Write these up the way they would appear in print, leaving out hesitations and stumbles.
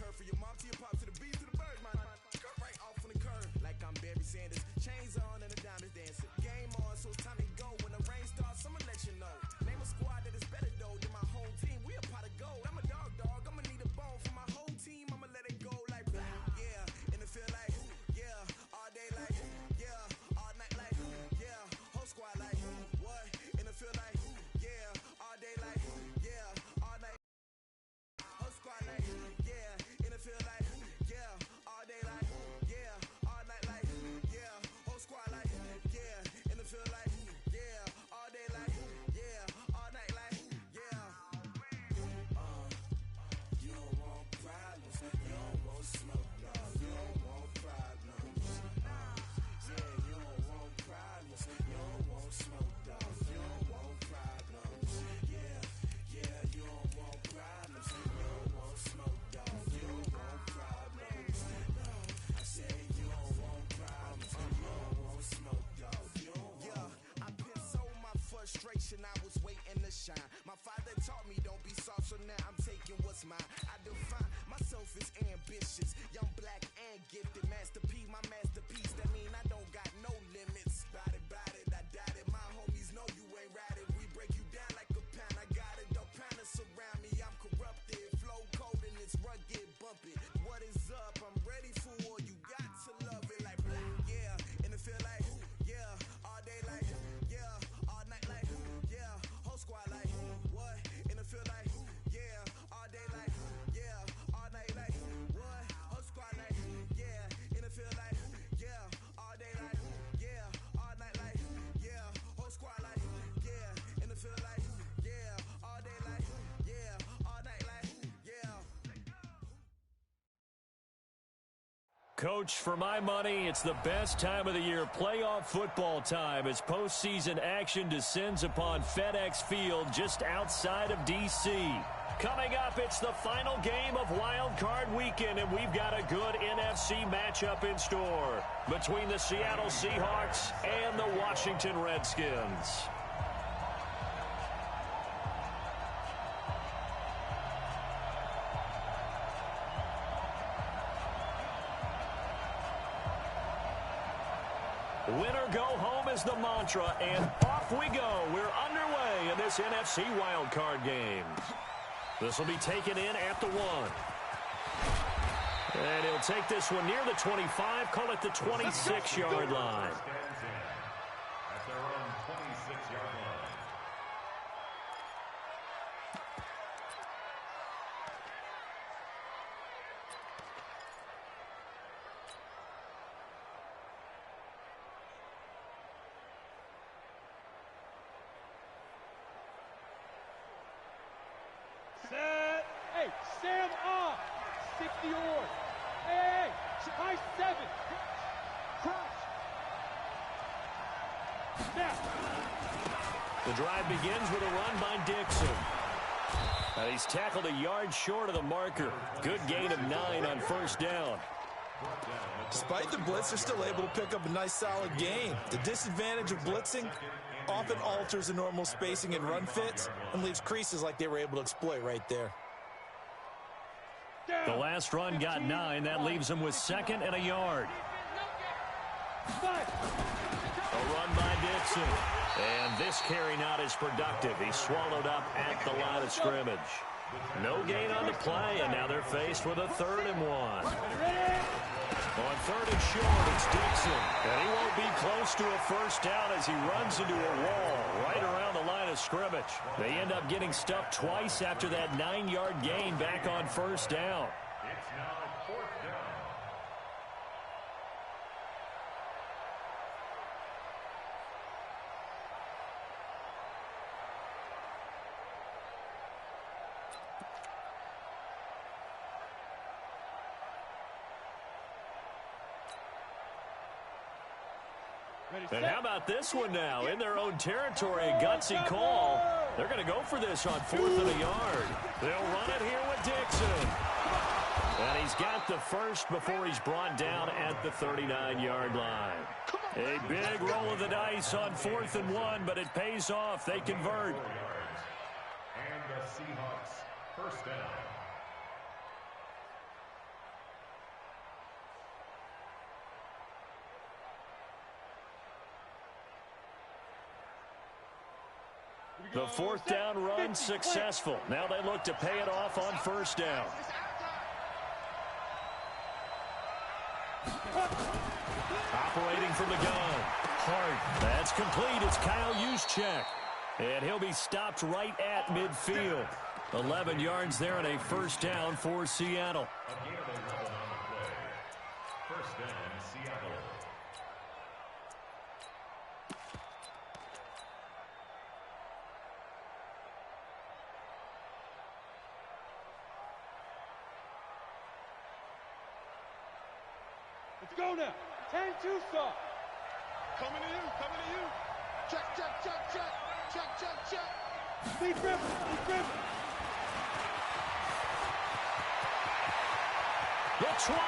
heard from your mom to your pop to the beat to the birds, my skirt right off on the curb. Like I'm Barry Sanders, chains on and the diamonds dancing. Game on, so it's time to go. When the rain starts, I'ma let you know. Name a squad that is better though than my home team. We a pot of gold. I'm a dog, I'ma need a bone for my whole team. I'ma let it go like yeah, and it feel like yeah, all day like yeah, all night like yeah, whole squad like what? And it feel like yeah, all day like yeah, all night. Whole squad like yeah, and it feel like yeah, all day like yeah, all night like yeah, whole squad like yeah, and it feel like yeah, all day like yeah, all night like yeah. You don't want problems, you don't want smoke, no, you don't want problems. Yeah, you don't want problems, you don't want smoke, no, you don't want problems. Yeah, you don't want problems, you don't want smoke, no, you don't want problems. No, I said you don't want problems, you don't want smoke, no, you don't want. Yeah, I been so my frustration, I was waiting to shine. My father taught me don't be soft, so now I'm taking what's mine. I define myself as ambitious, young, black, and gifted. Master P, my masterpiece. That mean I don't got no limits. Bout it, I doubt it. My homies know you ain't ratted. We break you down like a pound. I got it, don't pound to surround me. I'm corrupted, flow cold and it's rugged, bumpy. What is up? I'm ready for war. You got to love it like yeah, and it feel like yeah, all day like yeah, all night like yeah, whole squad like what? And it feel like yeah, all day like yeah, all night like what? Whole squad like yeah, and it feel like yeah, all day like yeah, all night like yeah, whole squad like yeah, and it feel like yeah, all day like yeah, all night like yeah. Coach, for my money, it's the best time of the year, playoff football time, as postseason action descends upon FedEx Field just outside of D.C. Coming up, it's the final game of Wild Card Weekend, and we've got a good NFC matchup in store between the Seattle Seahawks and the Washington Redskins. Winner go home is the mantra, and off we go. We're underway in this NFC wildcard game. This will be taken in at the 1. And he'll take this one near the 25, call it the 26-yard line. At their own 26-yard line. Set. Hey, Sam off. 60 yards. Hey, high 7. Crouch. Snap. The drive begins with a run by Dixon. And he's tackled a yard short of the marker. Good gain of 9 on first down. Despite the blitz, they're still able to pick up a nice solid gain. The disadvantage of blitzing often alters the normal spacing and run fits and leaves creases like they were able to exploit right there. The last run got 9. That leaves him with 2nd and a yard. A run by Dixon. And this carry not as productive. He's swallowed up at the line of scrimmage. No gain on the play, and now they're faced with a 3rd and 1. On 3rd and short, it's Dixon. And he won't be close to a first down as he runs into a wall right around the line of scrimmage. They end up getting stuffed twice after that 9-yard gain back on first down. It's now 4th down. And how about this one now? In their own territory, a gutsy call. They're going to go for this on 4th and a yard. They'll run it here with Dixon. And he's got the first before he's brought down at the 39-yard line. A big roll of the dice on 4th and 1, but it pays off. They convert. And the Seahawks first down. The fourth down run successful. Now they look to pay it off on first down. Operating from the gun. Hart. That's complete. It's Kyle Juszczyk. And he'll be stopped right at midfield. 11 yards there and a first down for Seattle. First down, Seattle. Let's go now. 10 Tucson. Coming to you, coming to you. Check, check, check, check. Check, check, check. Lead grip, lead grip. The 20.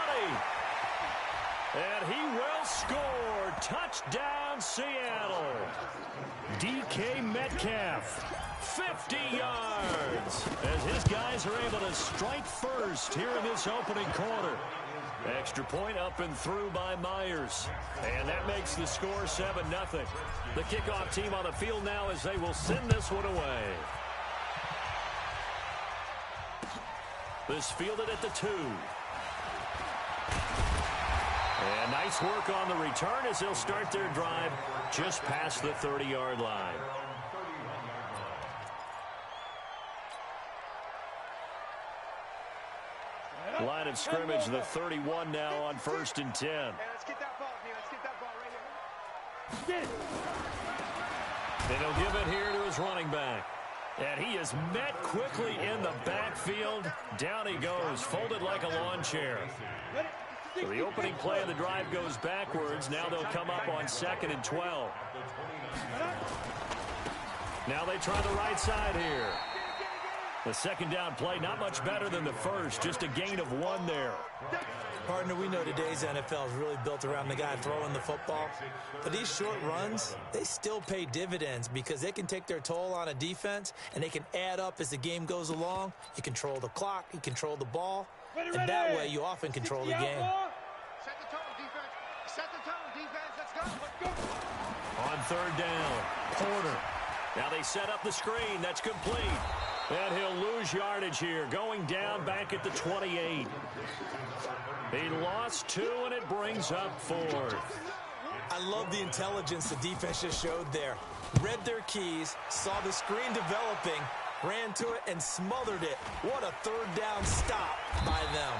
And he will score. Touchdown, Seattle. DK Metcalf. 50 yards. As his guys are able to strike first here in this opening quarter. Extra point up and through by Myers. And that makes the score 7-0. The kickoff team on the field now as they will send this one away. This fielded at the 2. And nice work on the return as they'll start their drive just past the 30-yard line. Line of scrimmage, the 31 now on 1st and 10. Hey, let's get that ball, man. Let's get that ball right here. Get it. And he'll give it here to his running back. And he is met quickly in the backfield. Down he goes, folded like a lawn chair. So the opening play of the drive goes backwards. Now they'll come up on 2nd and 12. Now they try the right side here. The second down play, not much better than the first. Just a gain of 1 there. Partner, we know today's NFL is really built around the guy throwing the football. But these short runs, they still pay dividends because they can take their toll on a defense and they can add up as the game goes along. You control the clock, you control the ball, and that way you often control the game. Set the tone, defense. Set the tone, defense. Let's go. Let's go. On 3rd down, Porter. Now they set up the screen. That's complete. And he'll lose yardage here, going down back at the 28. He lost 2, and it brings up 4th. I love the intelligence the defense just showed there. Read their keys, saw the screen developing, ran to it, and smothered it. What a 3rd down stop by them.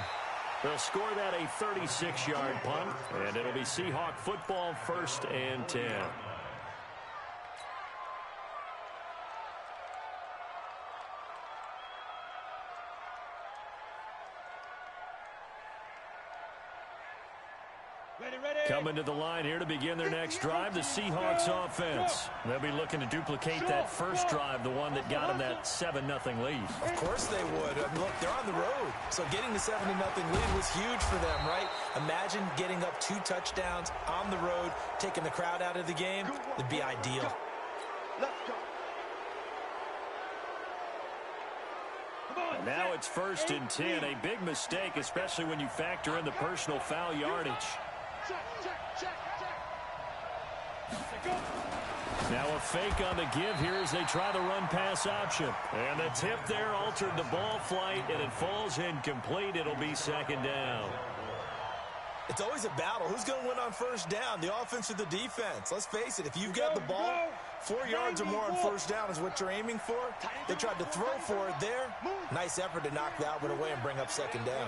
They'll score that a 36-yard punt, and it'll be Seahawk football 1st and 10. Coming to the line here to begin their next drive, the Seahawks offense. They'll be looking to duplicate that first drive, the one that got them that 7-0 lead. Of course they would. I mean, look, they're on the road. So getting the 7-0 lead was huge for them, right? Imagine getting up 2 touchdowns on the road, taking the crowd out of the game. It'd be ideal. Let's go. And now it's 1st and 10. A big mistake, especially when you factor in the personal foul yardage. Check, check, check, check. Now a fake on the give here as they try the run-pass option. And the tip there altered the ball flight, and it falls incomplete. It'll be 2nd down. It's always a battle. Who's going to win on 1st down, the offense or the defense? Let's face it, if you've got the ball, 4 yards or more on 1st down is what you're aiming for. They tried to throw for it there. Nice effort to knock that one away and bring up 2nd down.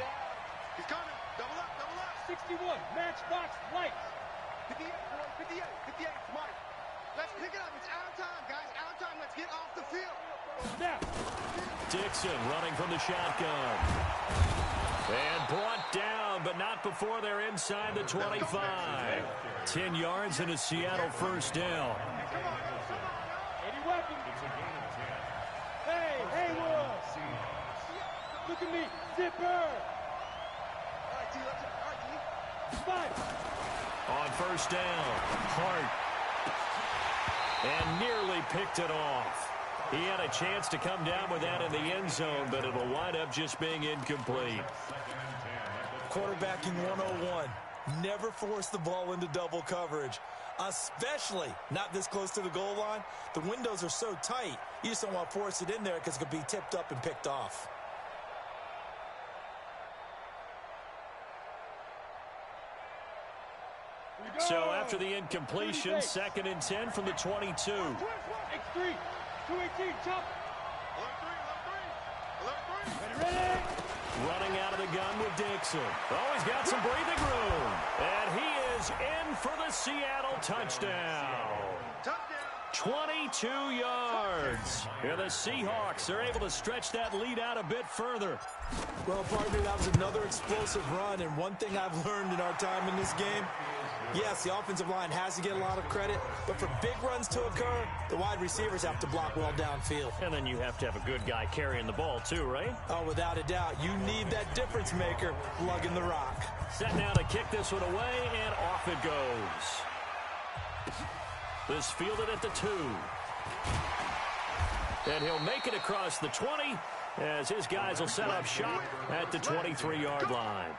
He's coming. Double up, double up. 61, matchbox lights. 58, boy, 58, 58, smart. Let's pick it up. It's out of time, guys. Out of time. Let's get off the field. Snap. Dixon running from the shotgun. And brought down, but not before they're inside the 25. 10 yards and a Seattle 1st down. Any weapons? Hey, Haywood. Look at me. Zipper. All right, D. Let's go. All right, D. Five. On 1st down, Hart. And nearly picked it off. He had a chance to come down with that in the end zone, but it'll wind up just being incomplete. Quarterbacking 101. Never force the ball into double coverage. Especially not this close to the goal line. The windows are so tight, you just don't want to force it in there because it could be tipped up and picked off. So after the incompletion, 2nd and 10 from the 22. X3, 218, chop. Ready? Running out of the gun with Dixon. Oh, he's got some breathing room. And he is in for the Seattle touchdown. 22 yards. And the Seahawks are able to stretch that lead out a bit further. Well, partner, that was another explosive run, and one thing I've learned in our time in this game, yes, the offensive line has to get a lot of credit, but for big runs to occur, the wide receivers have to block well downfield. And then you have to have a good guy carrying the ball too, right? Oh, without a doubt. You need that difference maker lugging the rock. Set now to kick this one away, and off it goes. This fielded at the 2. And he'll make it across the 20 as his guys will set up shop at the 23-yard line.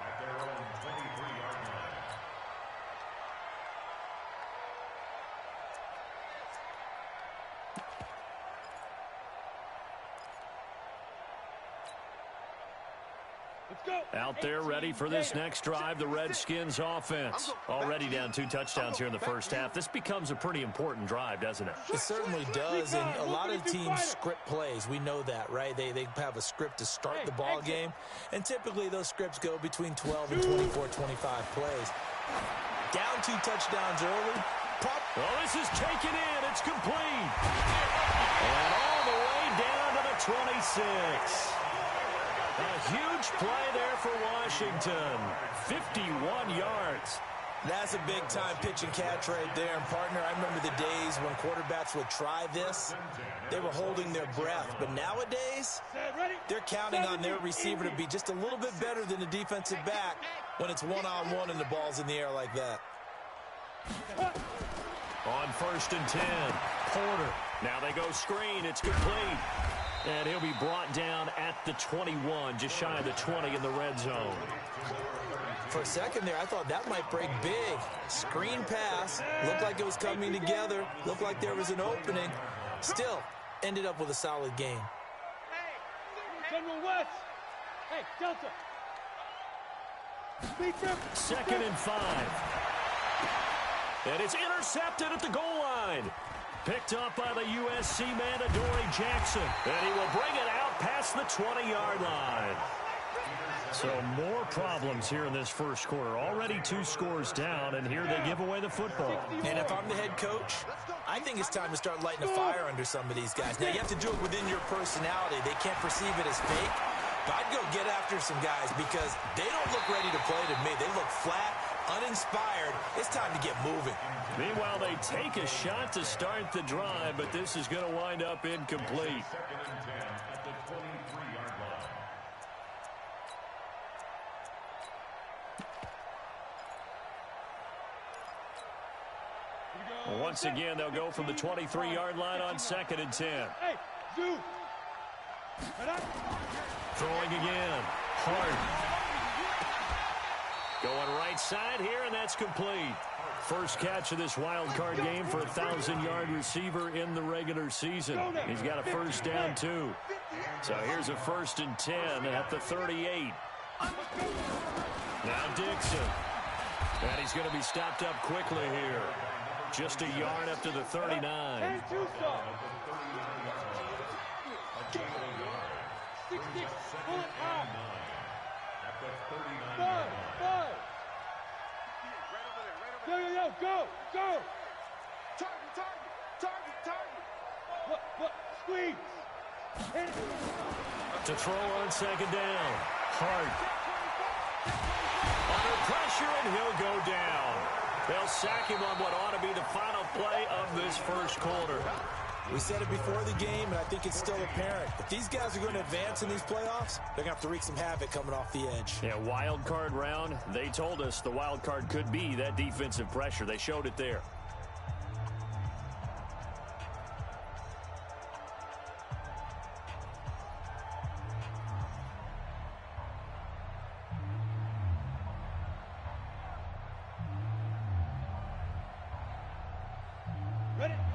Out there ready for this next drive, the Redskins offense. Already down 2 touchdowns here in the first half. This becomes a pretty important drive, doesn't it? It certainly does, and a lot of teams script plays. We know that, right? They have a script to start the ball game, and typically those scripts go between 12 and 24, 25 plays. Down 2 touchdowns early. Well, this is taken in. It's complete. And all the way down to the 26. A huge play there for Washington. 51 yards. That's a big-time pitch and catch right there. And, partner, I remember the days when quarterbacks would try this. They were holding their breath. But nowadays, they're counting on their receiver to be just a little bit better than the defensive back when it's one-on-one and the ball's in the air like that. On 1st and 10, Porter. Now they go screen. It's complete. And he'll be brought down at the 21, just shy of the 20 in the red zone. For a second there, I thought that might break big. Screen pass. Looked like it was coming together. Looked like there was an opening. Still, ended up with a solid game. General West. Hey, Delta. 2nd and 5. And it's intercepted at the goal line. Picked up by the USC man, Adoree Jackson. And he will bring it out past the 20-yard line. So more problems here in this first quarter. Already 2 scores down, and here they give away the football. And if I'm the head coach, I think it's time to start lighting a fire under some of these guys. Now, you have to do it within your personality. They can't perceive it as fake. But I'd go get after some guys because they don't look ready to play to me. They look flat, uninspired. It's time to get moving. Meanwhile, they take a shot to start the drive, but this is going to wind up incomplete. 2nd and 10 at the 23-yard line. Once again, they'll go from the 23-yard line on 2nd and 10. Hey, Zoo. Throwing again. Hart. Going right side here, and that's complete. First catch of this wild card game for a 1,000-yard receiver in the regular season. He's got a first down, too. So here's a 1st and 10 at the 38. Now Dixon. And he's going to be stopped up quickly here. Just a yard up to the 39. And 2 stop. 66. Pull it out. At the 39-yard 5. line. Yo, go. Target. What? Squeeze. Hit it. To throw on 2nd down. Hart. Under pressure, and he'll go down. They'll sack him on what ought to be the final play of this first quarter. We said it before the game, and I think it's still apparent. If these guys are going to advance in these playoffs, they're going to have to wreak some havoc coming off the edge. Yeah, wild card round. They told us the wild card could be that defensive pressure. They showed it there.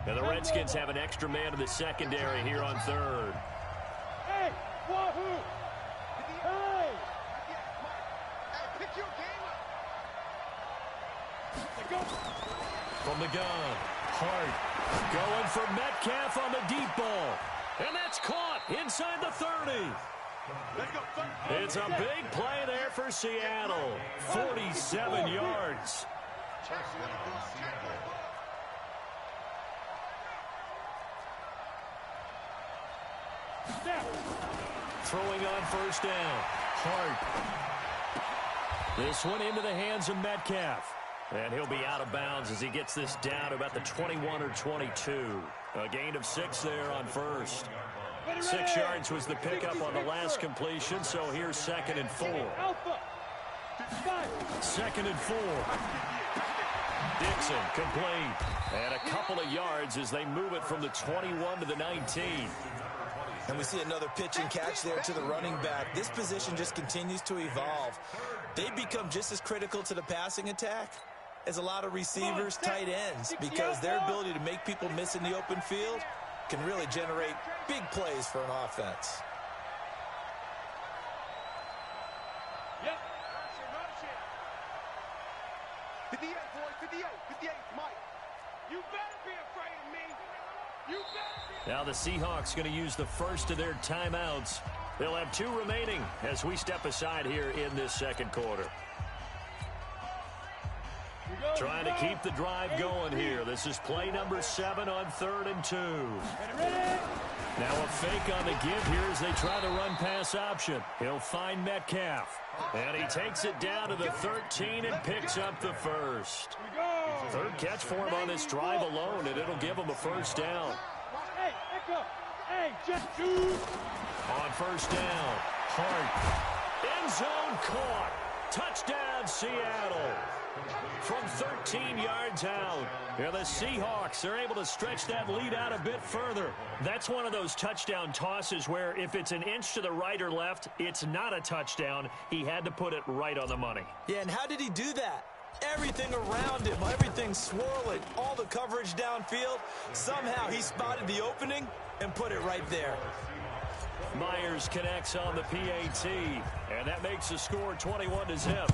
And the Redskins have an extra man in the secondary here on third. Hey, Wahoo! Hey! Hey, pick your game up. Go! From the gun, Hart going for Metcalf on the deep ball. And that's caught inside the 30. It's a big play there for Seattle. 47 yards. Throwing on first down. Hart. This one into the hands of Metcalf. And he'll be out of bounds as he gets this down about the 21 or 22. A gain of 6 there on first. 6 yards was the pickup on the last completion, so here's 2nd and 4. Alpha! 2nd and 4. Dixon complete. And a couple of yards as they move it from the 21 to the 19. And we see another pitch and catch there to the running back. This position just continues to evolve. They become just as critical to the passing attack as a lot of receivers, tight ends, because their ability to make people miss in the open field can really generate big plays for an offense. Yep. 58, boys, 58, 58, Mike. You better be afraid of me. You better be. Now the Seahawks going to use the first of their timeouts. They'll have 2 remaining as we step aside here in this second quarter. Trying to keep the drive going here. This is play number 7 on 3rd and 2. Now a fake on the give here as they try the run pass option. He'll find Metcalf. And he takes it down to the 13 and picks up the first. 3rd catch for him on this drive alone, and it'll give him a first down. Hey, Echo! Hey, just shoot! On first down, Hart. End zone caught. Touchdown, Seattle. From 13 yards out. Yeah, the Seahawks are able to stretch that lead out a bit further. That's one of those touchdown tosses where if it's an inch to the right or left, it's not a touchdown. He had to put it right on the money. Yeah, and how did he do that? Everything around him, everything swirling, all the coverage downfield. Somehow he spotted the opening and put it right there. Myers connects on the PAT, and that makes the score 21-0.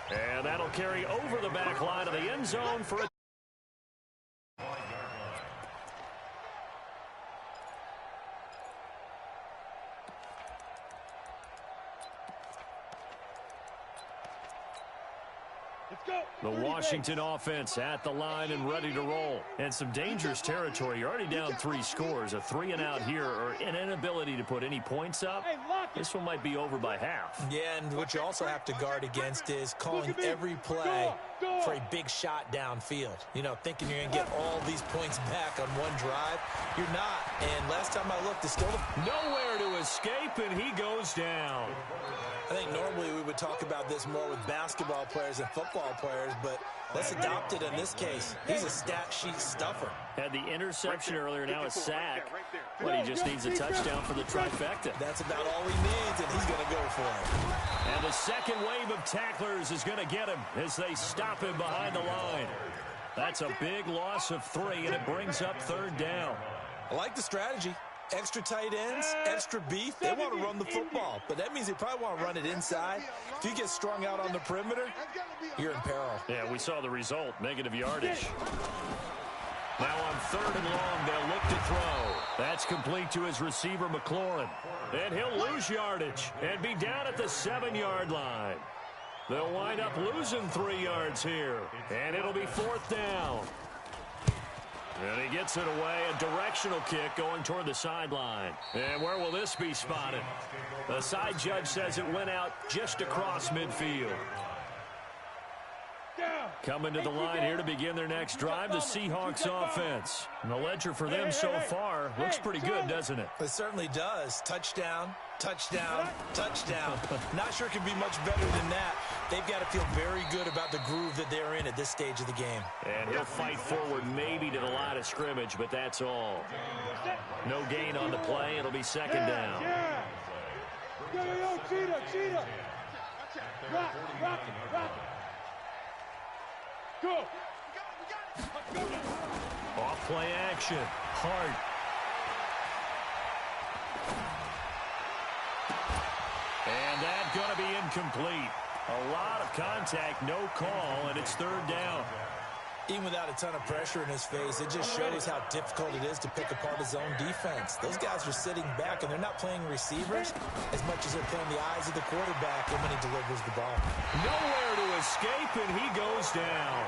And that'll carry over the back line of the end zone for a The Washington offense at the line and ready to roll. And some dangerous territory. You're already down 3 scores. A 3-and-out here or an inability to put any points up. This one might be over by half. Yeah, and what you also have to guard against is calling every play for a big shot downfield. You know, thinking you're going to get all these points back on one drive. You're not. And last time I looked, it's still nowhere to escape, and he goes down. I think normally we would talk about this more with basketball players and football players, but let's adopt it in this case. He's a stat sheet stuffer. Had the interception earlier, now a sack. But he just needs a touchdown for the trifecta. That's about all he needs, and he's going to go for it. And the second wave of tacklers is going to get him as they stop him behind the line. That's a big loss of 3, and it brings up 3rd down. I like the strategy. Extra tight ends, extra beef. They want to run the football, but that means they probably want to run it inside. If you get strung out on the perimeter, you're in peril. Yeah, we saw the result, negative yardage. Now on 3rd and long, they'll look to throw. That's complete to his receiver, McLaurin. And he'll lose yardage and be down at the 7-yard line. They'll wind up losing 3 yards here, and it'll be 4th down. And he gets it away, a directional kick going toward the sideline. And where will this be spotted? The side judge says it went out just across midfield. Coming to the line here to begin their next drive, the Seahawks offense. And the ledger for them so far looks pretty good, doesn't it? It certainly does. Touchdown, touchdown, touchdown. Not sure it could be much better than that. They've got to feel very good about the groove that they're in at this stage of the game. And he'll fight forward maybe to the line of scrimmage, but that's all. No gain on the play. It'll be 2nd down. Yo, cheetah! Rock! Go. We got it. Off play action. Hart. And that's going to be incomplete. A lot of contact, no call, and it's third down. Even without a ton of pressure in his face, it just shows how difficult it is to pick apart his own defense. Those guys are sitting back, and they're not playing receivers as much as they're playing the eyes of the quarterback when he delivers the ball. Nowhere to escape, and he goes down.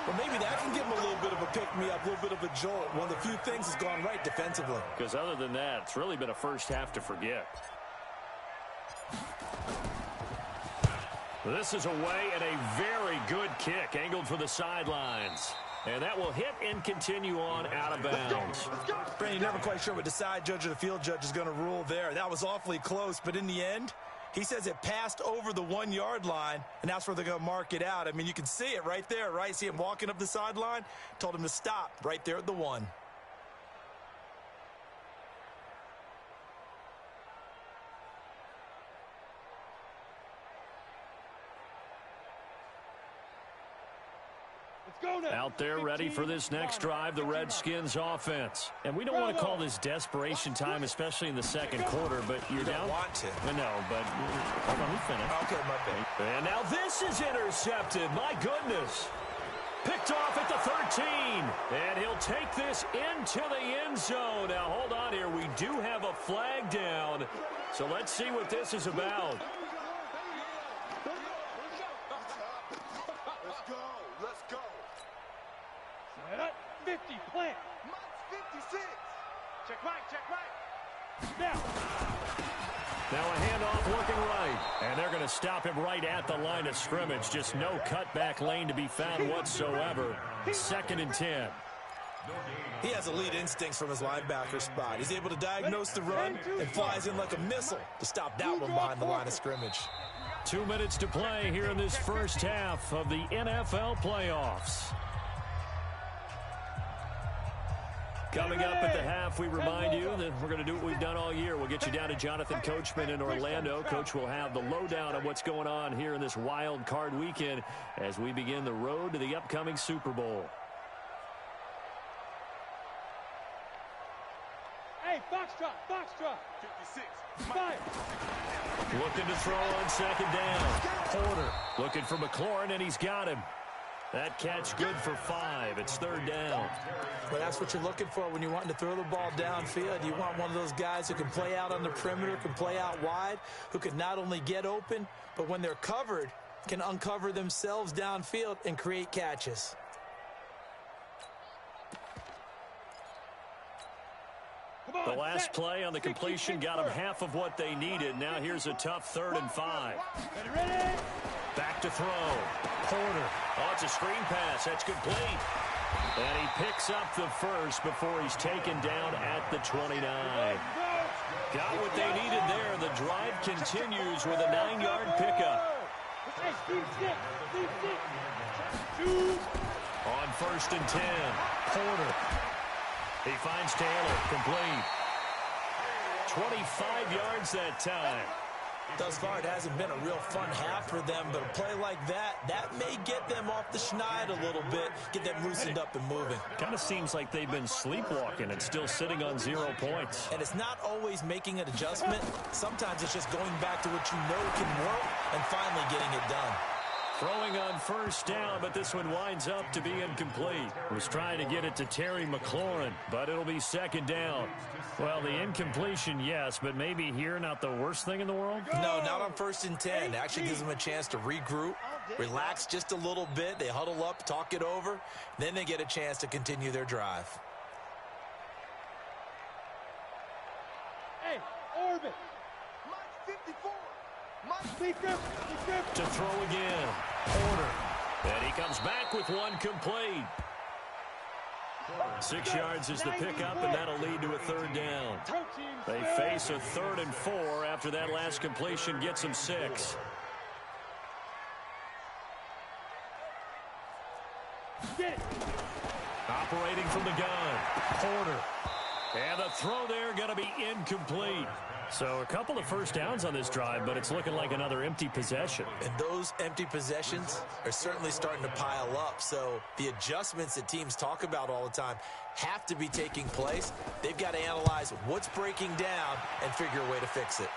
Well, maybe that can give him a little bit of a pick-me-up, a little bit of a jolt. One of the few things has gone right defensively. Because other than that, it's really been a first half to forget. This is away and a very good kick angled for the sidelines. And that will hit and continue on out of bounds. Brandon, you're never quite sure what the side judge or the field judge is going to rule there. That was awfully close, but in the end, he says it passed over the 1-yard line, and that's where they're going to mark it out. I mean, you can see it right there, right? See him walking up the sideline? Told him to stop right there at the 1. Out there ready for this next drive, the Redskins offense. And we don't want to call this desperation time, especially in the second quarter, but you're down. You don't want to. No, but hold on, we finished. Okay, my bad. And now this is intercepted. My goodness. Picked off at the 13. And he'll take this into the end zone. Now, hold on here. We do have a flag down. So let's see what this is about. Let's go. Set up. 50, plant. Mike's 56. Check right. Now. Now a handoff looking right. And they're going to stop him right at the line of scrimmage. Just no cutback lane to be found whatsoever. 2nd and 10. He has elite instincts from his linebacker spot. He's able to diagnose the run and flies in like a missile to stop that one behind the line of scrimmage. 2 minutes to play here in this first half of the NFL playoffs. Coming up at the half, we remind you that we're going to do what we've done all year. We'll get you down to Jonathan Coachman in Orlando. Coach will have the lowdown on what's going on here in this wild card weekend as we begin the road to the upcoming Super Bowl. Hey, Foxtrot. 56. Fire. Looking to throw on second down. Porter looking for McLaurin, and he's got him. That catch good for 5. It's third down. Well, that's what you're looking for when you're wanting to throw the ball downfield. You want one of those guys who can play out on the perimeter, can play out wide, who can not only get open, but when they're covered, can uncover themselves downfield and create catches. The last play on the completion got them half of what they needed. Now here's a tough 3rd and 5. Ready? Back to throw. Porter. Oh, it's a screen pass. That's complete. And he picks up the first before he's taken down at the 29. Got what they needed there. The drive continues with a 9-yard pickup. On 1st and 10. Porter. He finds Taylor. Complete. 25 yards that time. Thus far, it hasn't been a real fun half for them, but a play like that may get them off the schneid a little bit, get them loosened up and moving. Kind of seems like they've been sleepwalking and still sitting on 0 points. And it's not always making an adjustment. Sometimes it's just going back to what you know can work and finally getting it done. Throwing on 1st down, but this one winds up to be incomplete. Was trying to get it to Terry McLaurin, but it'll be 2nd down. Well, the incompletion, yes, but maybe here not the worst thing in the world? No, not on 1st and 10. It actually gives them a chance to regroup, relax just a little bit. They huddle up, talk it over, then they get a chance to continue their drive. Hey, orbit. Mike's 54. To throw again. Porter. And he comes back with one complete. 6 yards is the pickup, and that'll lead to a 3rd down. They face a 3rd and 4 after that last completion gets them 6. Operating from the gun. Porter. And the throw there going to be incomplete. So a couple of first downs on this drive, but it's looking like another empty possession. And those empty possessions are certainly starting to pile up. So the adjustments that teams talk about all the time have to be taking place. They've got to analyze what's breaking down and figure a way to fix it.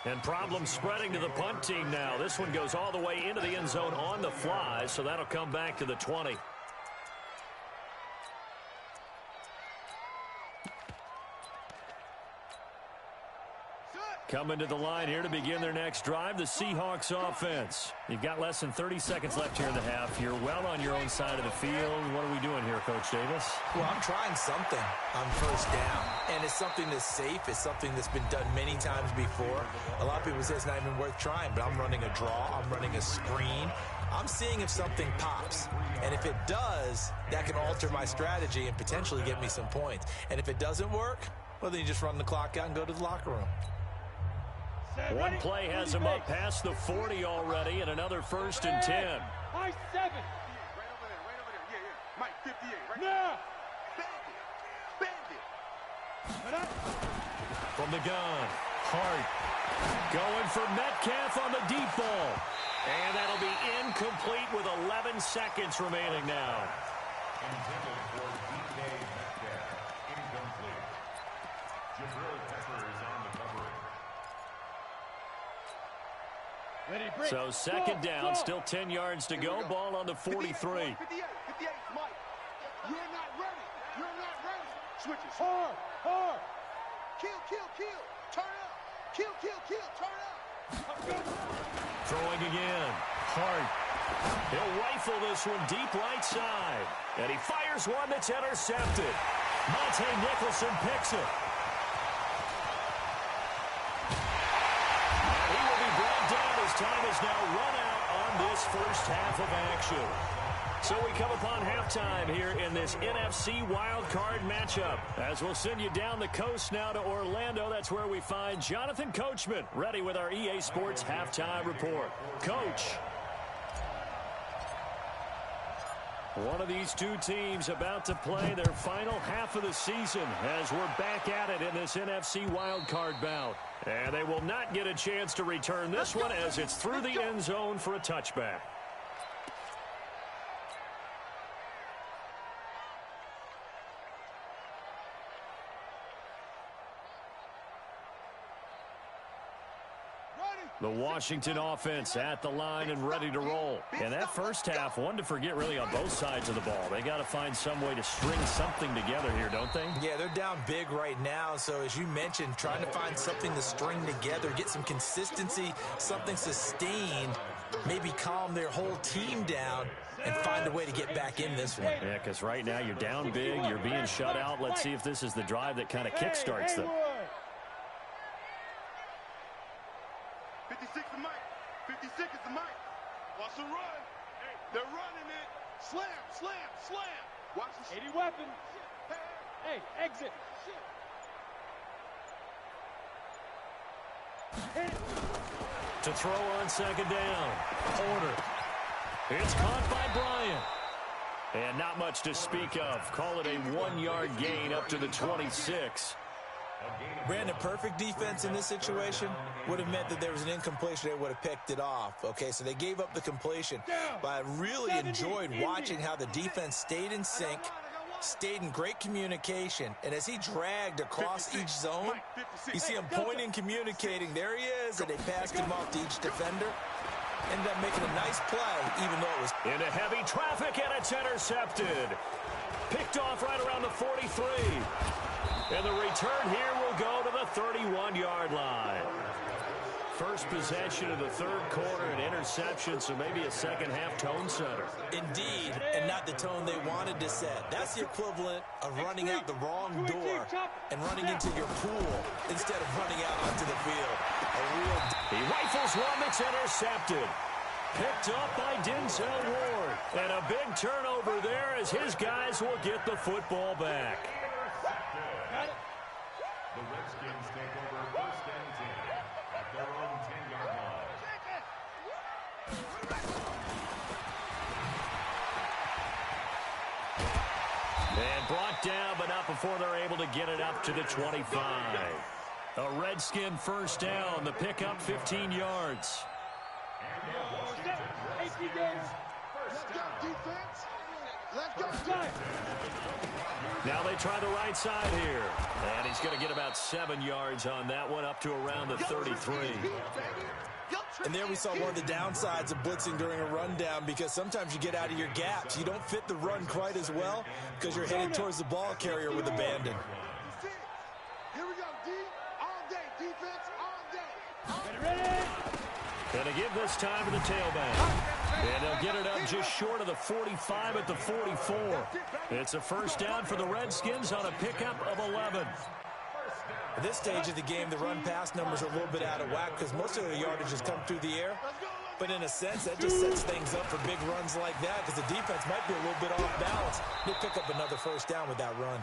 And problems spreading to the punt team now. This one goes all the way into the end zone on the fly, so that'll come back to the 20. Coming to the line here to begin their next drive, the Seahawks offense. You've got less than 30 seconds left here in the half. You're well on your own side of the field. What are we doing here, Coach Davis? Well, I'm trying something on first down, and it's something that's safe. It's something that's been done many times before. A lot of people say it's not even worth trying, but I'm running a draw. I'm running a screen. I'm seeing if something pops, and if it does, that can alter my strategy and potentially get me some points. And if it doesn't work, well, then you just run the clock out and go to the locker room. One play has him up past the 40 already, and another 1st and 10. High 7. Right over there. Yeah. Mike, 58, right? Now. Bandit. From the gun, Hart going for Metcalf on the deep ball. And that'll be incomplete with 11 seconds remaining now. Intended for DK Metcalf. Incomplete. Jabril Peppers on the coverage. So second down, still 10 yards to go. Ball on the 43. 58, Mike. You're not ready. Switches. Hard. Kill. Turn up. Kill. Turn up. Throwing again. Hart. He'll rifle this one deep right side. And he fires one that's intercepted. Monte Nicholson picks it. And he will be brought down as time is now run out on this first half of action. So we come upon halftime here in this NFC wildcard matchup. As we'll send you down the coast now to Orlando, that's where we find Jonathan Coachman ready with our EA Sports halftime report. Coach. One of these two teams about to play their final half of the season as we're back at it in this NFC wildcard bout. And they will not get a chance to return this one as it's through the end zone for a touchback. The Washington offense at the line and ready to roll. And that first half, one to forget really on both sides of the ball. They got to find some way to string something together here, don't they? Yeah, they're down big right now. So as you mentioned, trying to find something to string together, get some consistency, something sustained, maybe calm their whole team down and find a way to get back in this one. Yeah, because right now you're down big, you're being shut out. Let's see if this is the drive that kind of kickstarts them. 56 is Mike. 56 is the Mike. Watch the run. They're running it. Slam. Watch the 80 weapons. Hey, exit. To throw on second down. Porter. It's caught by Bryant. And not much to speak of. Call it a 1-yard gain up to the 26. Brandon, perfect defense in this situation would have meant that there was an incompletion. They would have picked it off. Okay, so they gave up the completion. But I really enjoyed watching how the defense stayed in sync, stayed in great communication. And as he dragged across each zone, you see him pointing, communicating. There he is, and they passed him off to each defender. Ended up making a nice play, even though it was into heavy traffic, and it's intercepted. Picked off right around the 43. And the return here will go to the 31-yard line. First possession of the third quarter, an interception, so maybe a second-half tone setter. Indeed, and not the tone they wanted to set. That's the equivalent of running out the wrong door and running into your pool instead of running out onto the field. He rifles one that's intercepted. Picked up by Denzel Ward. And a big turnover there as his guys will get the football back. The Redskins take over 1st and 10 at their own 10-yard line. And Brought down, but not before they're able to get it up to the 25. A Redskin first down. The pickup 15 yards. Let's go, defense. Let's go. Now they try the right side here. And he's going to get about 7 yards on that one, up to around the 33. And there we saw one of the downsides of blitzing during a rundown, because sometimes you get out of your gaps. You don't fit the run quite as well because you're headed towards the ball carrier with abandon. Here we go, D. All day, defense, all day. Going to give this time to the tailback. And they'll get it up just short of the 45 at the 44. It's a first down for the Redskins on a pickup of 11. At this stage of the game, the run-pass numbers are a little bit out of whack because most of the yardage has come through the air. But in a sense, that just sets things up for big runs like that because the defense might be a little bit off balance. They pick up another first down with that run.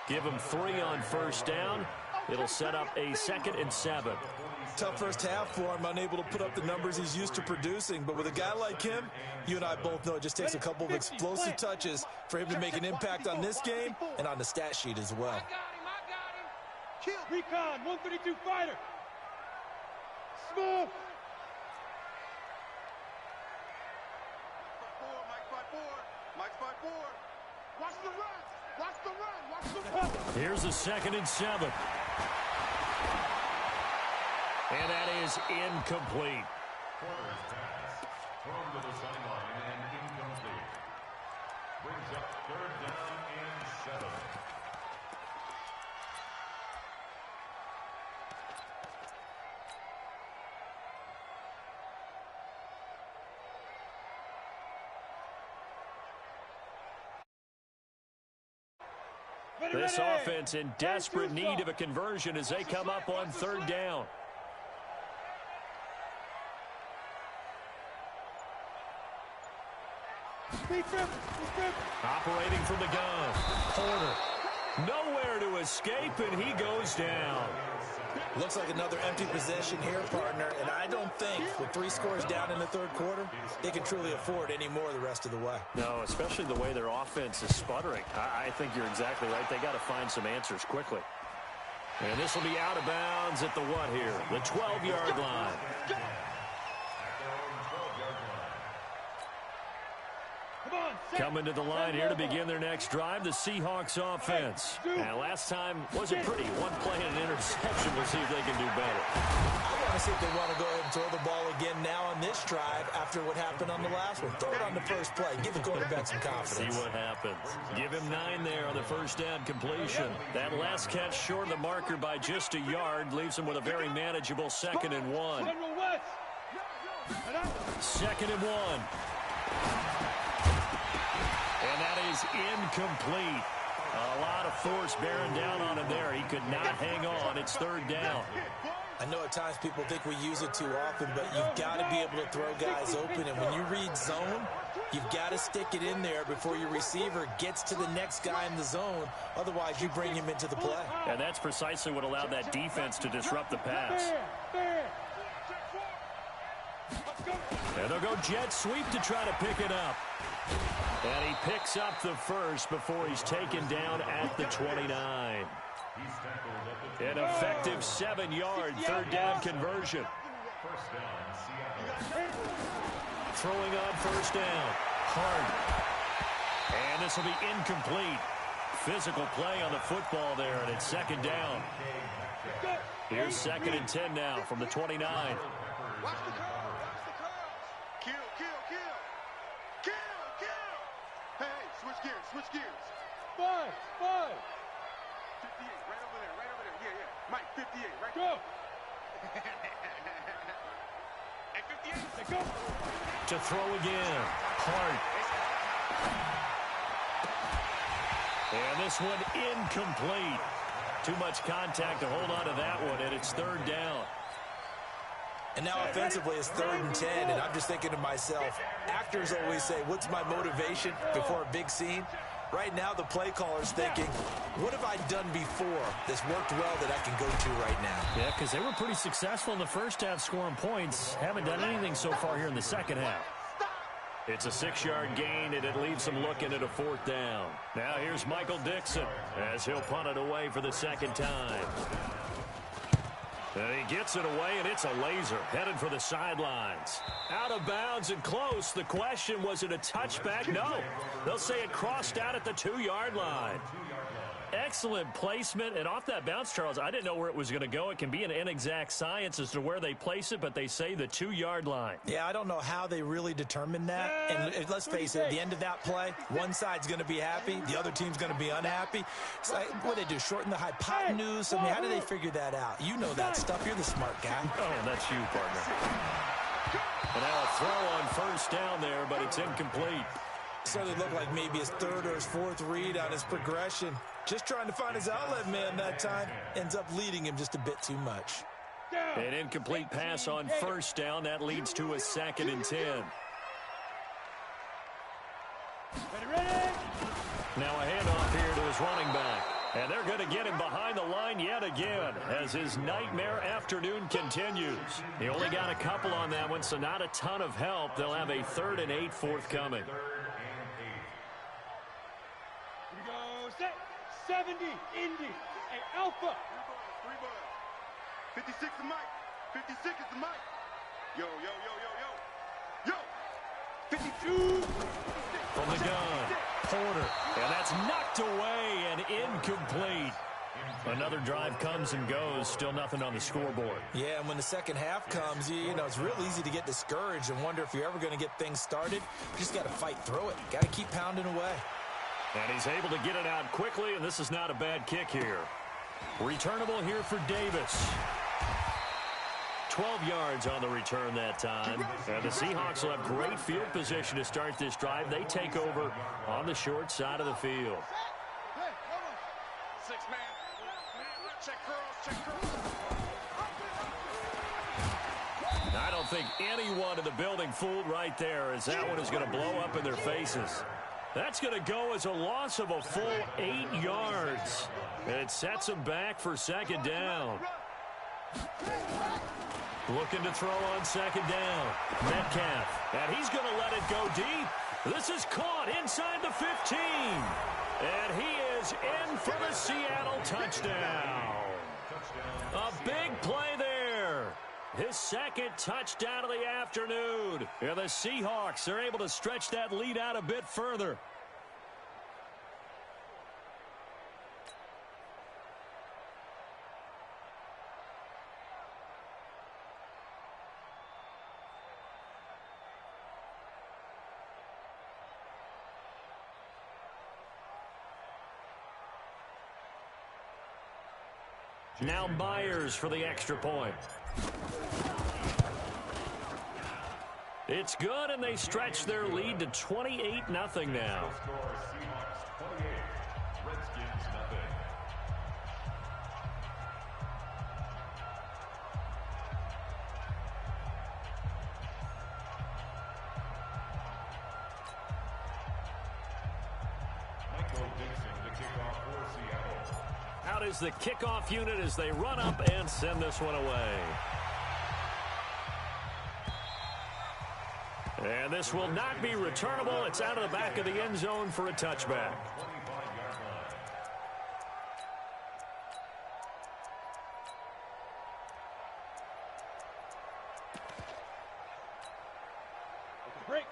Give him 3 on first down. It'll set up a 2nd and 7. Tough first half for him, unable to put up the numbers he's used to producing. But with a guy like him, you and I both know it just takes a couple of explosive touches for him to make an impact on this game and on the stat sheet as well. Recon, 132 fighter. Smooth. Mike's by 4. Watch the run. Watch the run. Watch the run. Here's a 2nd and 7. And that is incomplete. Quarter's pass. Thrown to the sideline and incomplete. Brings up 3rd down and 7. This offense in desperate need of a conversion as they come up on 3rd down. Operating from the gun. Porter. Nowhere to escape, and he goes down. Looks like another empty possession here, partner, and I don't think with 3 scores down in the 3rd quarter, they can truly afford any more the rest of the way. No, especially the way their offense is sputtering. I think you're exactly right. They got to find some answers quickly. And this will be out of bounds at the what here? The 12-yard line. Coming to the line here to begin their next drive, the Seahawks offense. And last time wasn't pretty. One play and an interception. We'll see if they can do better. I want to see if they want to go ahead and throw the ball again now on this drive after what happened on the last one. Throw it on the first play. Give the quarterback some confidence. See what happens. Give him 9 there on the first down completion. That last catch short of the marker by just a yard leaves him with a very manageable 2nd and 1. 2nd and 1. And that is incomplete. A lot of force bearing down on him there. He could not hang on. It's 3rd down. I know at times people think we use it too often, but you've got to be able to throw guys open. And when you read zone, you've got to stick it in there before your receiver gets to the next guy in the zone. Otherwise, you bring him into the play. And that's precisely what allowed that defense to disrupt the pass. And they'll go jet sweep to try to pick it up. And he picks up the first before he's taken down at the 29. An effective 7-yard 3rd down conversion. First down, Seattle. Throwing on first down. Hart. And this will be incomplete. Physical play on the football there, and it's 2nd down. Here's 2nd and 10 now from the 29. Watch the curl. Kill. Hey, switch gears. 5. 58, right over there. Yeah. Mike, 58, right Go. At 58. Go. To throw again. Hart. And this one incomplete. Too much contact to hold on to that one, and it's 3rd down. And now offensively it's 3rd and 10, and I'm just thinking to myself, actors always say, what's my motivation before a big scene? Right now the play caller's thinking, what have I done before that's worked well that I can go to right now? Yeah, because they were pretty successful in the first half scoring points. Haven't done anything so far here in the second half. It's a 6-yard gain, and it leaves them looking at a 4th down. Now here's Michael Dixon as he'll punt it away for the 2nd time. And he gets it away, and it's a laser headed for the sidelines. Out of bounds and close. The question, was it a touchback? No. They'll say it crossed out at the 2-yard line. Excellent placement, and off that bounce, Charles, I didn't know where it was going to go. It can be an inexact science as to where they place it, but they say the 2-yard line. Yeah, I don't know how they really determined that. And let's face it, at the end of that play, one side's going to be happy, the other team's going to be unhappy. It's like, what do they do, shorten the hypotenuse? I mean, how do they figure that out? You know that stuff. You're the smart guy. Oh, that's you, partner. And now a throw on 1st down there, but it's incomplete. Certainly looked like maybe his 3rd or his 4th read on his progression. Just trying to find his outlet man that time. Ends up leading him just a bit too much. An incomplete pass on 1st down. That leads to a 2nd and 10. Now a handoff here to his running back. And they're going to get him behind the line yet again as his nightmare afternoon continues. He only got a couple on that one, so not a ton of help. They'll have a 3rd and 8 forthcoming. 70, Indy, hey, Alpha. 3 balls. 56 is Mike. 56 is the Mike. Yo, yo, yo, yo, yo. Yo. 52. From the gun, Porter. And that's knocked away and incomplete. Another drive comes and goes. Still nothing on the scoreboard. Yeah, and when the second half comes, you know, it's real easy to get discouraged and wonder if you're ever going to get things started. You just got to fight through it. Got to keep pounding away. And he's able to get it out quickly, and this is not a bad kick here. Returnable here for Davis. 12 yards on the return that time. And the Seahawks will have great field position to start this drive. They take over on the short side of the field. 6 man. Check curls, check curls. I don't think anyone in the building fooled right there, as that one is going to blow up in their faces. That's going to go as a loss of a full 8 yards. And it sets them back for 2nd down. Looking to throw on 2nd down. Metcalf. And he's going to let it go deep. This is caught inside the 15. And he is in for the Seattle touchdown. A big play there. His 2nd touchdown of the afternoon. And the Seahawks are able to stretch that lead out a bit further. Now Myers for the extra point. It's good, and they stretch their lead to 28-0 now. Seahawks 28, Redskins nothing. Michael Dixon, the kickoff for Seattle. Out is the kickoff unit as they run up and send this one away. And this will not be returnable. It's out of the back of the end zone for a touchback.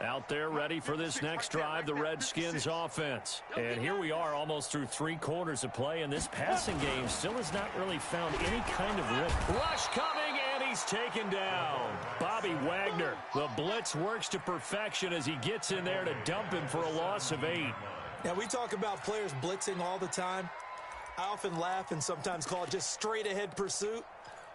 Out there ready for this next drive, the Redskins offense. And here we are almost through 3 quarters of play, and this passing game still has not really found any kind of rhythm. Rush coming, and he's taken down. Bobby Wagner, the blitz works to perfection as he gets in there to dump him for a loss of 8. Now, we talk about players blitzing all the time. I often laugh and sometimes call it just straight-ahead pursuit.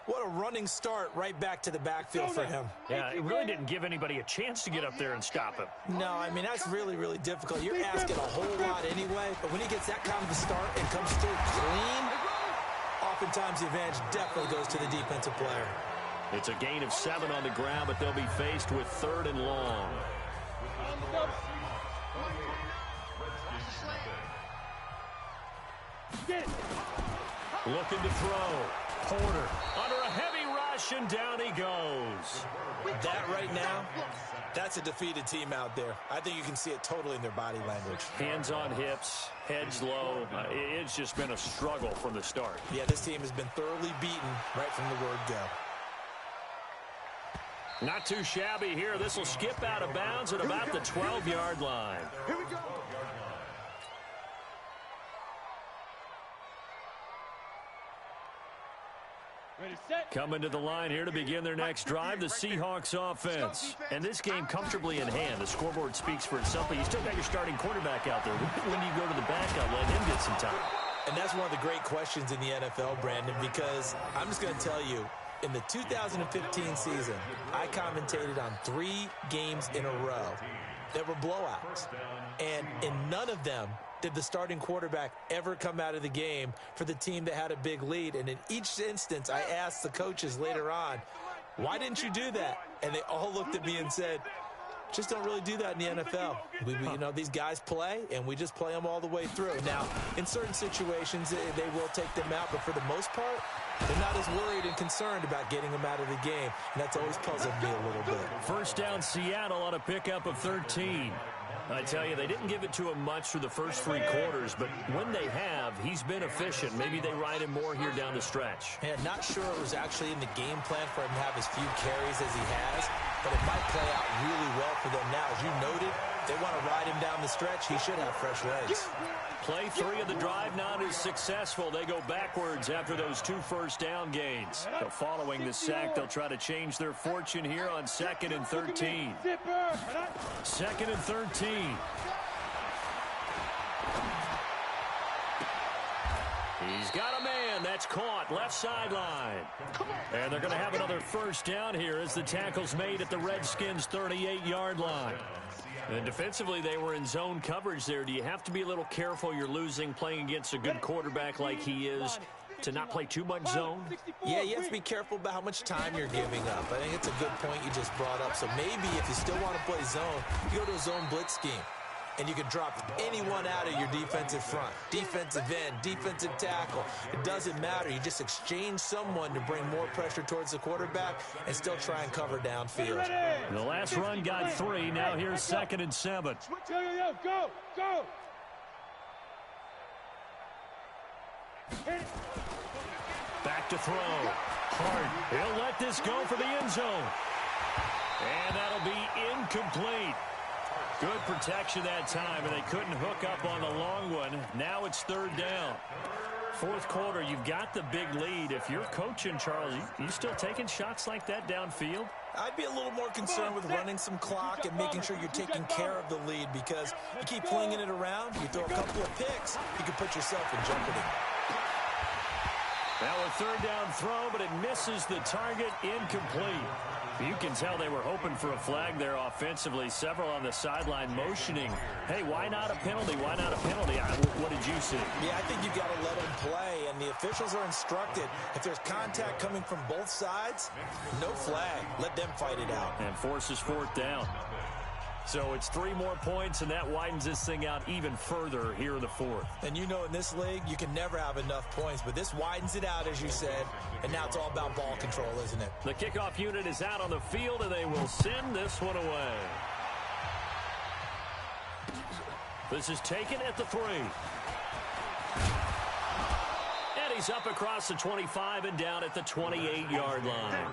What a running start right back to the backfield for him. Yeah, it really didn't give anybody a chance to get up there and stop him. No, I mean, that's really, really difficult. You're asking a whole lot anyway, but when he gets that kind of a start and comes through clean, oftentimes the advantage definitely goes to the defensive player. It's a gain of 7 on the ground, but they'll be faced with 3rd and long. Looking to throw. Porter under a heavy rush, possession. Down he goes. That right now, that's a defeated team out there. I think you can see it totally in their body language. Hands on hips, heads low. It's just been a struggle from the start. Yeah, this team has been thoroughly beaten right from the word go. Not too shabby here. This will skip out of bounds at about the 12-yard line. Here we go. Ready, set. Coming to the line here to begin their next drive, the Seahawks offense. And this game comfortably in hand. The scoreboard speaks for itself, but you still got your starting quarterback out there. When do you go to the backup, let him get some time? And that's one of the great questions in the NFL, Brandon, because I'm just going to tell you, in the 2015 season, I commentated on 3 games in a row that were blowouts. And in none of them did the starting quarterback ever come out of the game for the team that had a big lead. And in each instance, I asked the coaches later on, why didn't you do that? And they all looked at me and said, just don't really do that in the NFL. You know, these guys play, and we just play them all the way through. Now, in certain situations, they will take them out, but for the most part, they're not as worried and concerned about getting them out of the game, and that's always puzzled me a little bit. First down, Seattle on a pickup of 13. I tell you, they didn't give it to him much through the first 3 quarters, but when they have, he's been efficient. Maybe they ride him more here down the stretch. Yeah, not sure it was actually in the game plan for him to have as few carries as he has, but it might play out really well for them now. As you noted, they want to ride him down the stretch. He should have fresh legs. Play 3 of the drive not as successful. They go backwards after those 2 first-down gains. So following the sack, they'll try to change their fortune here on 2nd and 13. 2nd and 13. He's got a man. That's caught. Left sideline. And they're going to have another first down here as the tackle's made at the Redskins' 38-yard line. And defensively, they were in zone coverage there. Do you have to be a little careful? You're losing playing against a good quarterback like he is to not play too much zone? Yeah, you have to be careful about how much time you're giving up. I think it's a good point you just brought up. So maybe if you still want to play zone, you go to a zone blitz scheme. And you can drop anyone out of your defensive front. Defensive end, defensive tackle. It doesn't matter. You just exchange someone to bring more pressure towards the quarterback and still try and cover downfield. The last run got 3. Now here's 2nd and 7. Yo, go, go. Back to throw. Hart. He'll let this go for the end zone. And that'll be incomplete. Good protection that time, and they couldn't hook up on the long one. Now it's 3rd down. 4th quarter, you've got the big lead. If you're coaching, Charles, you still taking shots like that downfield? I'd be a little more concerned with running some clock and making sure you're taking care of the lead, because you keep flinging it around, you throw a couple of picks, you can put yourself in jeopardy. Now a 3rd down throw, but it misses the target. Incomplete. You can tell they were hoping for a flag there offensively. Several on the sideline motioning. Hey, why not a penalty? Why not a penalty? What did you see? Yeah, I think you've got to let them play, and the officials are instructed. If there's contact coming from both sides, no flag. Let them fight it out. And forces 4th down. So it's 3 more points, and that widens this thing out even further here in the 4th. And you know in this league, you can never have enough points, but this widens it out, as you said, and now it's all about ball control, isn't it? The kickoff unit is out on the field, and they will send this one away. This is taken at the 3. And he's up across the 25 and down at the 28-yard line.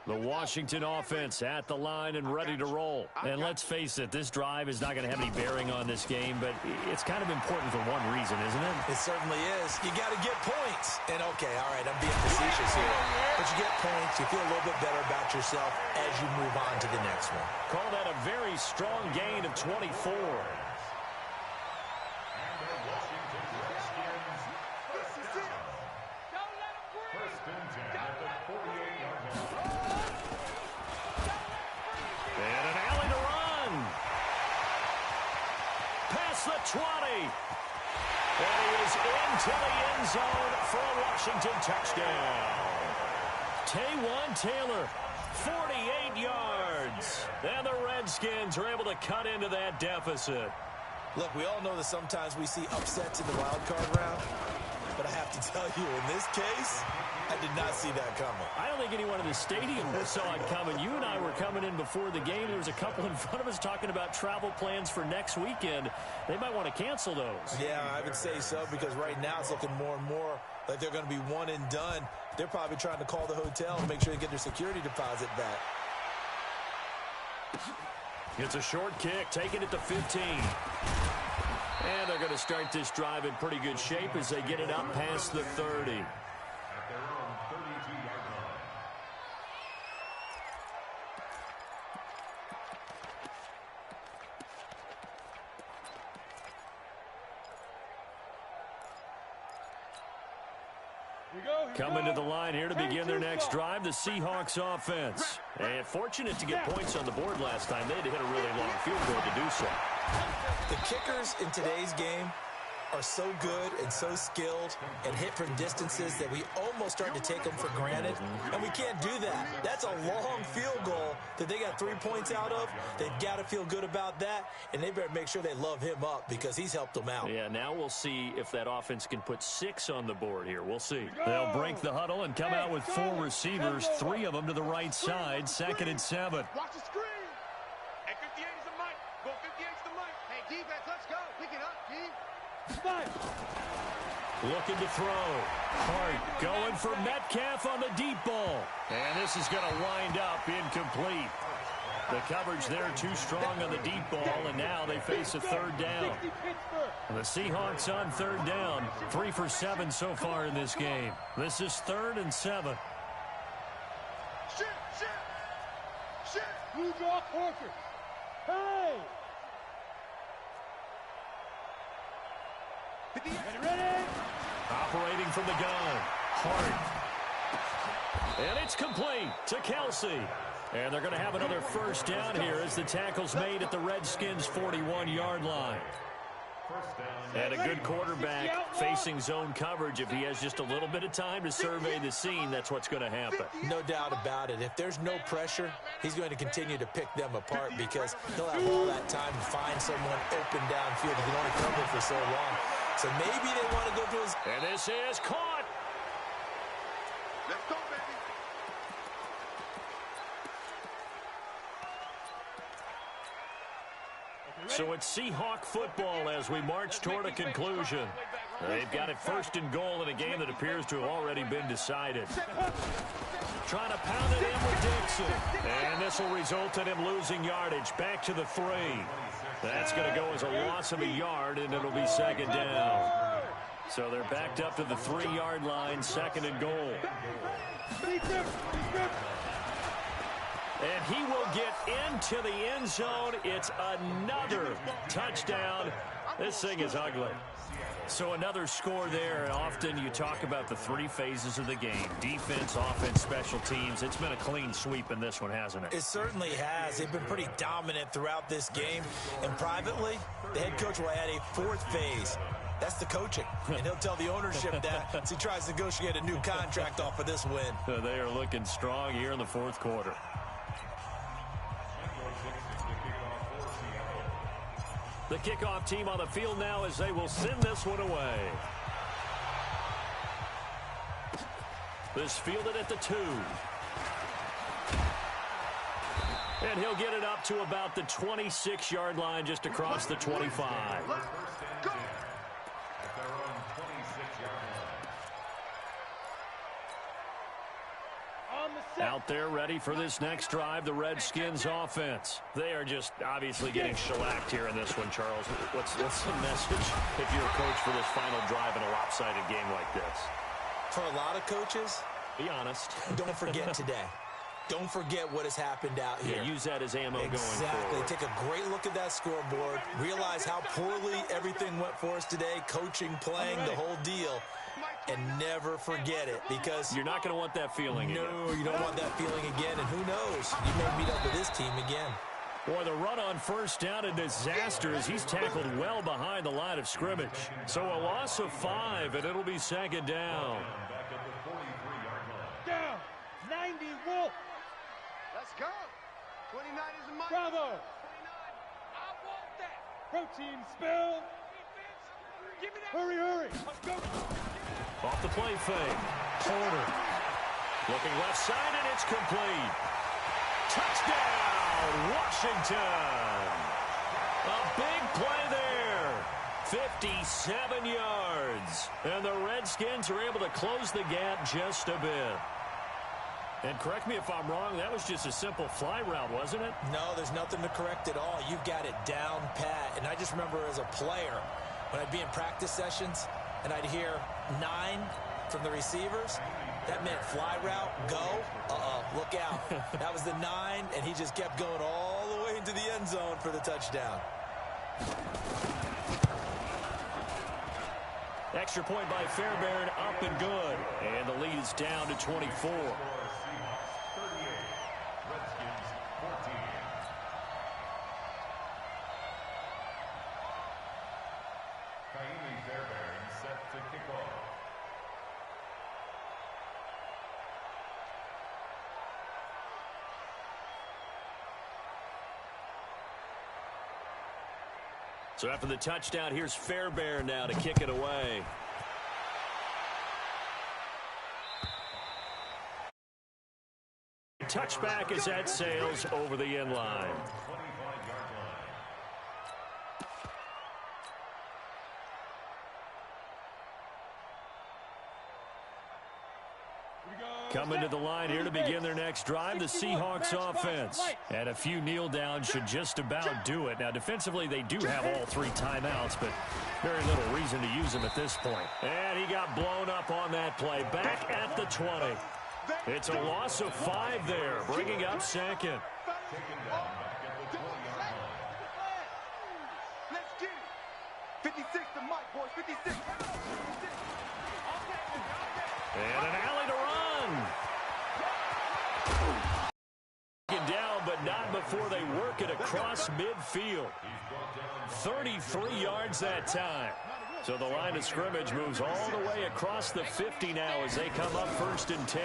The Washington offense at the line and ready to roll. And let's face it, this drive is not going to have any bearing on this game, but it's kind of important for one reason, isn't it? It certainly is. You got to get points. And, okay, all right, I'm being facetious here. But you get points, you feel a little bit better about yourself as you move on to the next one. Call that a very strong gain of 24. 20. And he is into the end zone for a Washington touchdown. Taywan Taylor, 48 yards. And the Redskins are able to cut into that deficit. Look, we all know that sometimes we see upsets in the wild card round. But I have to tell you, in this case, I did not see that coming. I don't think anyone in the stadium saw it coming. You and I were coming in before the game. There was a couple in front of us talking about travel plans for next weekend. They might want to cancel those. Yeah, I would say so, because right now it's looking more and more like they're going to be one and done. They're probably trying to call the hotel and make sure they get their security deposit back. It's a short kick, taking it to 15. And they're going to start this drive in pretty good shape as they get it up past the 30. At their own 32-yard line. Coming to the line here to begin their next drive, the Seahawks offense. And fortunate to get points on the board last time. They had to hit a really long field goal to do so. The kickers in today's game are so good and so skilled and hit from distances that we almost start to take them for granted, and we can't do that. That's a long field goal that they got 3 points out of. They've got to feel good about that, and they better make sure they love him up because he's helped them out. Yeah, now we'll see if that offense can put 6 on the board here. We'll see. They'll break the huddle and come out with 4 receivers, 3 of them to the right side, 2nd and 7. Watch the screen. Hey, 58 is the mic. Go 58 is the mic. Hey, defense, let's go. Pick it up, D. Looking to throw. Hart going for Metcalf on the deep ball. And this is going to wind up incomplete. The coverage there too strong on the deep ball, and now they face a 3rd down. The Seahawks on 3rd down. 3 for 7 so far in this game. This is 3rd and 7. Shit, shit, shit. Blue draw quarter. Hey. Ready? Operating from the gun. Hart. And it's complete to Kelsey. And they're going to have another 1st down here as the tackle's made at the Redskins' 41-yard line. And a good quarterback facing zone coverage. If he has just a little bit of time to survey the scene, that's what's going to happen. No doubt about it. If there's no pressure, he's going to continue to pick them apart because he'll have all that time to find someone open downfield. He can only cover for so long. So maybe they want to go to his... And this is caught. Let's go, baby. So it's Seahawk football as we march toward a conclusion. They've got it 1st and goal in a game that appears to have already been decided. Trying to pound it in with Dixon. And this will result in him losing yardage. Back to the 3. That's going to go as a loss of a yard, and it'll be 2nd down. So they're backed up to the 3-yard line, 2nd and goal. And he will get into the end zone. It's another touchdown. This thing is ugly. So another score there. Often you talk about the 3 phases of the game. Defense, offense, special teams. It's been a clean sweep in this one, hasn't it? It certainly has. They've been pretty dominant throughout this game. And privately, the head coach will add a 4th phase. That's the coaching. And he'll tell the ownership that as he tries to negotiate a new contract off of this win. They are looking strong here in the 4th quarter. The kickoff team on the field now as they will send this one away. This fielded at the 2. And he'll get it up to about the 26-yard line just across the 25. Out there ready for this next drive, the Redskins offense. They are just obviously getting shellacked here in this one, Charles. What's the message if you're a coach for this final drive in a lopsided game like this? For a lot of coaches, be honest. Don't forget today. Don't forget what has happened out here. Yeah, use that as ammo going forward. Exactly. Take a great look at that scoreboard. Realize how poorly everything went for us today. Coaching, playing, the whole deal. And never forget it because... You're not going to want that feeling again. No, you don't want that feeling again. And who knows? You may meet up with this team again. Boy, the run on first down, a disaster as he's tackled well behind the line of scrimmage. So a loss of 5, and it'll be second down. Down. 90, Wolf. Let's go. 29 is the mic. Bravo. 29. I want that. Protein spill. Give me that. Hurry, hurry. Let's go. Off the play fake. Porter. Looking left side, and it's complete. Touchdown, Washington. A big play there. 57 yards. And the Redskins are able to close the gap just a bit. And correct me if I'm wrong, that was just a simple fly route, wasn't it? No, there's nothing to correct at all. You've got it down pat. And I just remember as a player, when I'd be in practice sessions, and I'd hear 9 from the receivers, that meant fly route, go, look out. That was the 9, and he just kept going all the way into the end zone for the touchdown. Extra point by Fairbairn, up and good. And the lead is down to 24. So after the touchdown, here's Fairbairn now to kick it away. Touchback is at Sales over the end line. Coming to the line here to begin their next drive, the Seahawks offense. And a few kneel downs should just about do it. Now, defensively, they do have all 3 timeouts, but very little reason to use them at this point. And he got blown up on that play. Back at the 20. It's a loss of 5 there, bringing up second. Let's get it. 56 to Mike, boys. 56. And an alley to run. Down, but not before they work it across midfield. 33 yards that time. So the line of scrimmage moves all the way across the 50 now as they come up 1st and 10.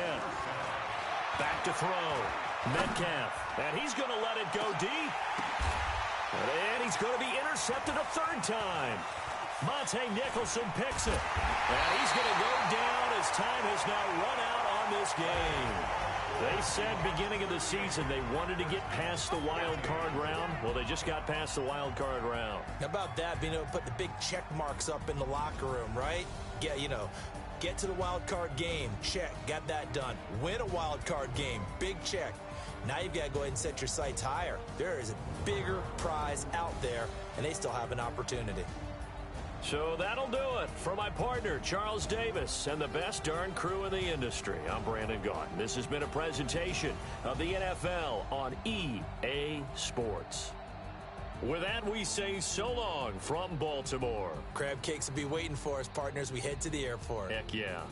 Back to throw. Metcalf. And he's going to let it go deep. And he's going to be intercepted a 3rd time. Monte Nicholson picks it. And he's going to go down as time has now run out on this game. They said beginning of the season they wanted to get past the wild card round. Well, they just got past the wild card round. How about that, being able to put the big check marks up in the locker room, right? Yeah, get to the wild card game. Check, got that done. Win a wild card game. Big check. Now you've got to go ahead and set your sights higher. There is a bigger prize out there, and they still have an opportunity. So that'll do it for my partner, Charles Davis, and the best darn crew in the industry. I'm Brandon Gaudin. This has been a presentation of the NFL on EA Sports. With that, we say so long from Baltimore. Crab cakes will be waiting for us, partners. We head to the airport. Heck yeah.